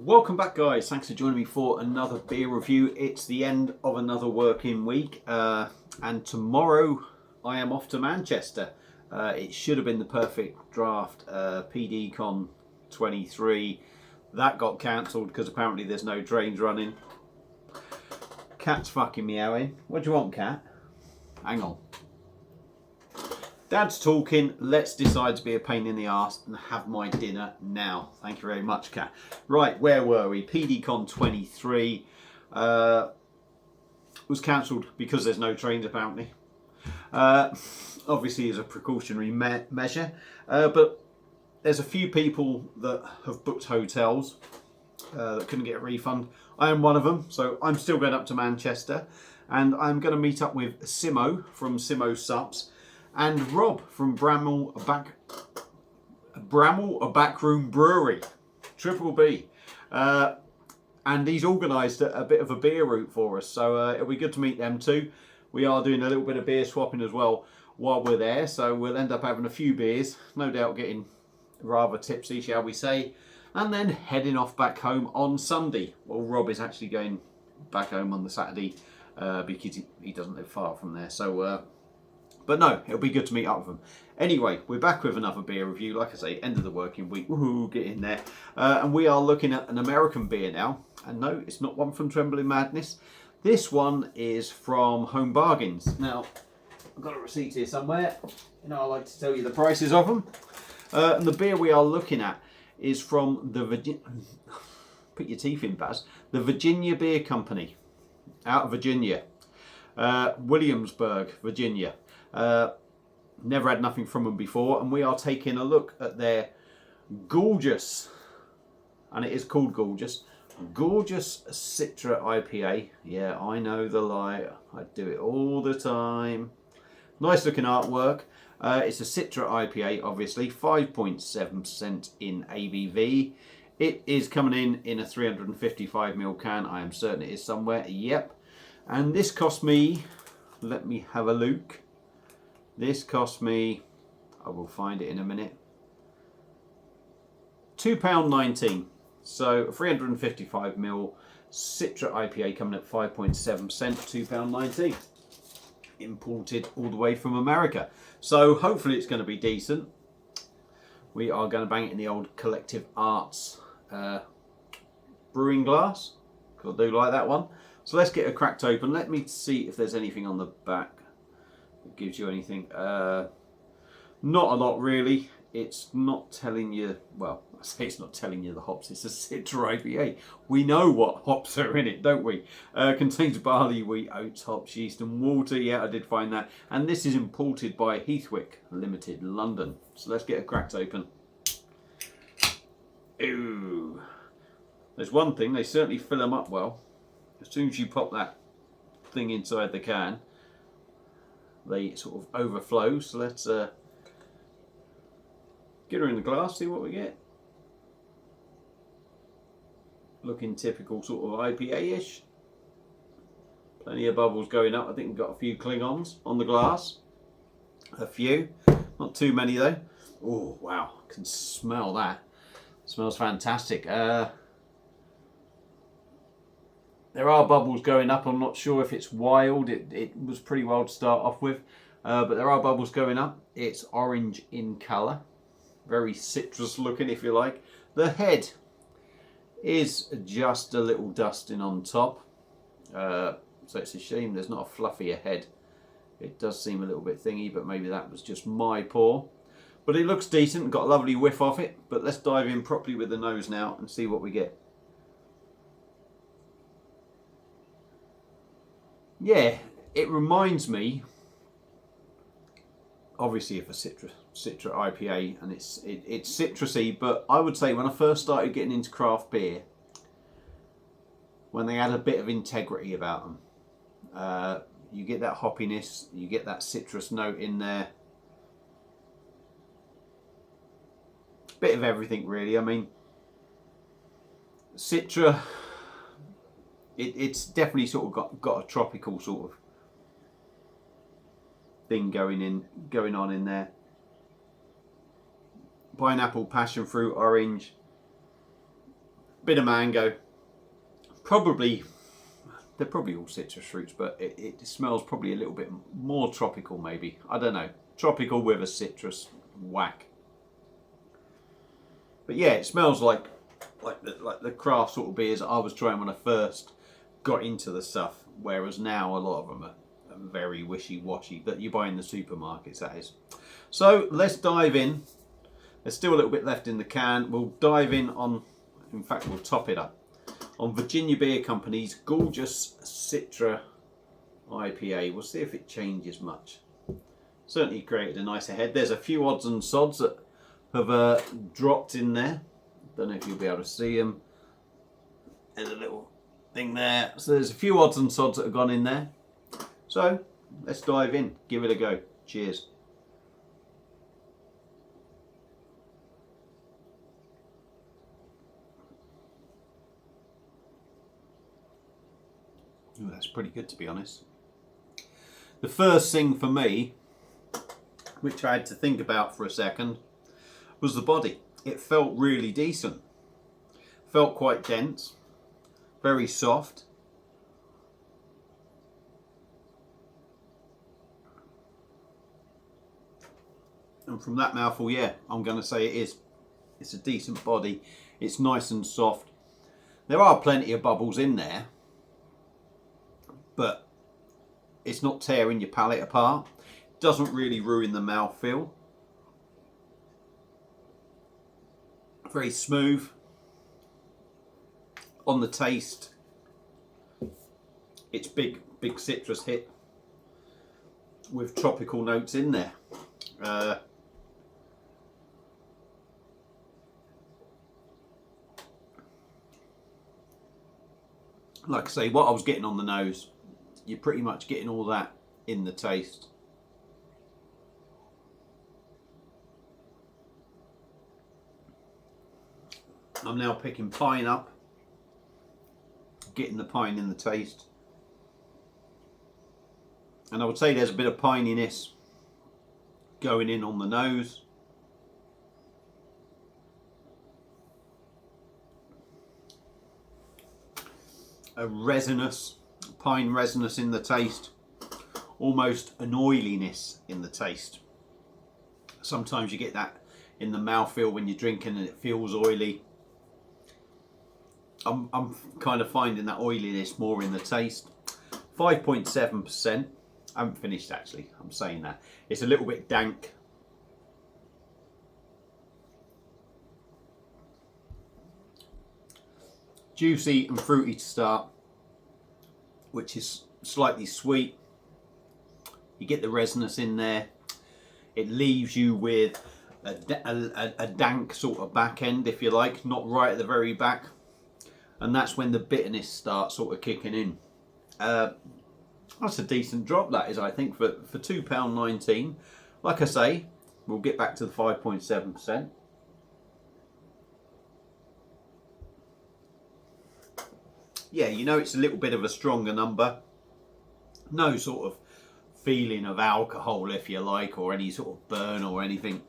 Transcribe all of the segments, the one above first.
Welcome back, guys. Thanks for joining me for another beer review. It's the end of another working week, and tomorrow I am off to Manchester. It should have been the perfect draft, PDCon 23. That got cancelled because apparently there's no trains running. Cat's fucking meowing. What do you want, cat? Hang on. Dad's talking. Let's decide to be a pain in the arse and have my dinner now. Thank you very much, cat. Right, where were we? PDCon 23 was cancelled because there's no trains apparently. Obviously as a precautionary measure, but there's a few people that have booked hotels that couldn't get a refund. I am one of them, so I'm still going up to Manchester, and I'm going to meet up with Simo from Simo Subs and Rob from Bramall, a Backroom Brewery, Triple B. And he's organised a bit of a beer route for us, so it'll be good to meet them too. We are doing a little bit of beer swapping as well while we're there, so we'll end up having a few beers, no doubt getting rather tipsy, shall we say, and then heading off back home on Sunday. Well, Rob is actually going back home on the Saturday because he doesn't live far from there, so but no, it'll be good to meet up with them. Anyway, we're back with another beer review. Like I say, end of the working week. Woohoo, get in there. And we are looking at an American beer now. And no, it's not one from Trembling Madness. This one is from Home Bargains. Now, I've got a receipt here somewhere. You know, I like to tell you the prices of them. And the beer we are looking at is from the put your teeth in, Baz. The Virginia Beer Company, out of Virginia, Williamsburg, Virginia. Never had nothing from them before, and we are taking a look at their gorgeous, and it is called gorgeous Citra IPA. Yeah, I know the lie. I do it all the time. Nice looking artwork. It's a Citra IPA, obviously, 5.7% in ABV. It is coming in a 355ml can. I am certain it is somewhere. Yep. And this cost me, let me have a look. This cost me, I will find it in a minute, £2.19. So 355ml Citra IPA coming at 5.7%, £2.19. Imported all the way from America. So hopefully it's going to be decent. We are going to bang it in the old Collective Arts brewing glass. I do like that one. So let's get it cracked open. Let me see if there's anything on the back. It gives you anything. Not a lot really. It's not telling you, well, I say it's not telling you the hops. It's a Citra IPA. We know what hops are in it, don't we? Contains barley, wheat, oats, hops, yeast and water. Yeah, I did find that. And this is imported by Heathwick Limited, London. So let's get it cracked open. Ooh. There's one thing, they certainly fill them up well. As soon as you pop that thing inside the can, they sort of overflow. So let's get her in the glass, see what we get. Looking typical sort of IPA-ish. Plenty of bubbles going up. I think we've got a few Klingons on the glass. A few. Not too many though. Oh, wow. I can smell that. It smells fantastic. There are bubbles going up. I'm not sure if it's wild. It was pretty wild to start off with. But there are bubbles going up. It's orange in colour. Very citrus looking, if you like. The head is just a little dusting on top. So it's a shame there's not a fluffier head. It does seem a little bit thingy, but maybe that was just my pour. But it looks decent. Got a lovely whiff off it. But let's dive in properly with the nose now and see what we get. Yeah, it reminds me, obviously, of a Citra IPA, and it's citrusy. But I would say when I first started getting into craft beer, when they had a bit of integrity about them, you get that hoppiness, you get that citrus note in there, bit of everything really. I mean, Citra. It's definitely sort of got a tropical sort of thing going on in there. Pineapple, passion fruit, orange, bit of mango. Probably, they're probably all citrus fruits, but it smells probably a little bit more tropical maybe. I don't know. Tropical with a citrus whack. But yeah, it smells like the craft sort of beers that I was trying when I first got into the stuff. Whereas now a lot of them are very wishy-washy that you buy in the supermarkets, that is. So let's dive in. There's still a little bit left in the can. We'll dive in on, in fact we'll top it up, on Virginia Beer Company's gorgeous Citra IPA. We'll see if it changes much. Certainly created a nicer head. There's a few odds and sods that have dropped in there. Don't know if you'll be able to see them. There's a little thing there. So there's a few odds and sods that have gone in there. So let's dive in, give it a go. Cheers. Ooh, that's pretty good, to be honest. The first thing for me, which I had to think about for a second, was the body. It felt really decent. Felt quite dense, very soft. And from that mouthful, yeah, I'm going to say it is. It's a decent body. It's nice and soft. There are plenty of bubbles in there, but it's not tearing your palate apart. It doesn't really ruin the mouthfeel. Very smooth. On the taste, it's big citrus hit with tropical notes in there. Like I say, what I was getting on the nose, you're pretty much getting all that in the taste. I'm now picking pine up, getting the pine in the taste. And I would say there's a bit of pininess going in on the nose. A resinous, pine resinous in the taste. Almost an oiliness in the taste. Sometimes you get that in the mouthfeel when you're drinking and it feels oily. I'm kind of finding that oiliness more in the taste. 5.7%. I haven't finished actually, I'm saying that. It's a little bit dank. Juicy and fruity to start, which is slightly sweet. You get the resinous in there. It leaves you with a dank sort of back end, if you like, not right at the very back. And that's when the bitterness starts sort of kicking in. That's a decent drop, that is, I think, for £2.19. Like I say, we'll get back to the 5.7%. Yeah, you know it's a little bit of a stronger number. No sort of feeling of alcohol, if you like, or any sort of burn or anything.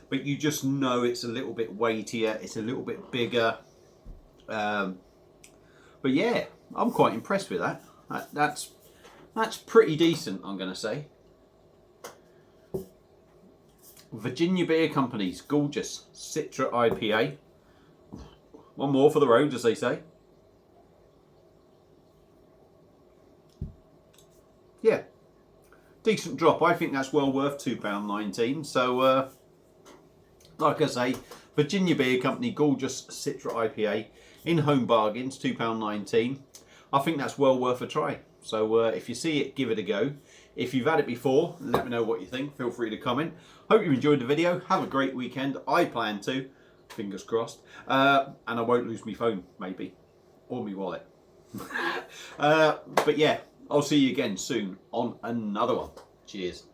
But you just know it's a little bit weightier, it's a little bit bigger. But yeah, I'm quite impressed with that. That's pretty decent, I'm going to say. Virginia Beer Company's gorgeous Citra IPA. One more for the road, as they say. Yeah, decent drop. I think that's well worth £2.19. So, like I say, Virginia Beer Company gorgeous Citra IPA in Home Bargains, £2.19. I think that's well worth a try. So if you see it, give it a go. If you've had it before, let me know what you think. Feel free to comment. Hope you enjoyed the video. Have a great weekend. I plan to, fingers crossed. And I won't lose my phone, maybe, or my wallet. But yeah, I'll see you again soon on another one. Cheers.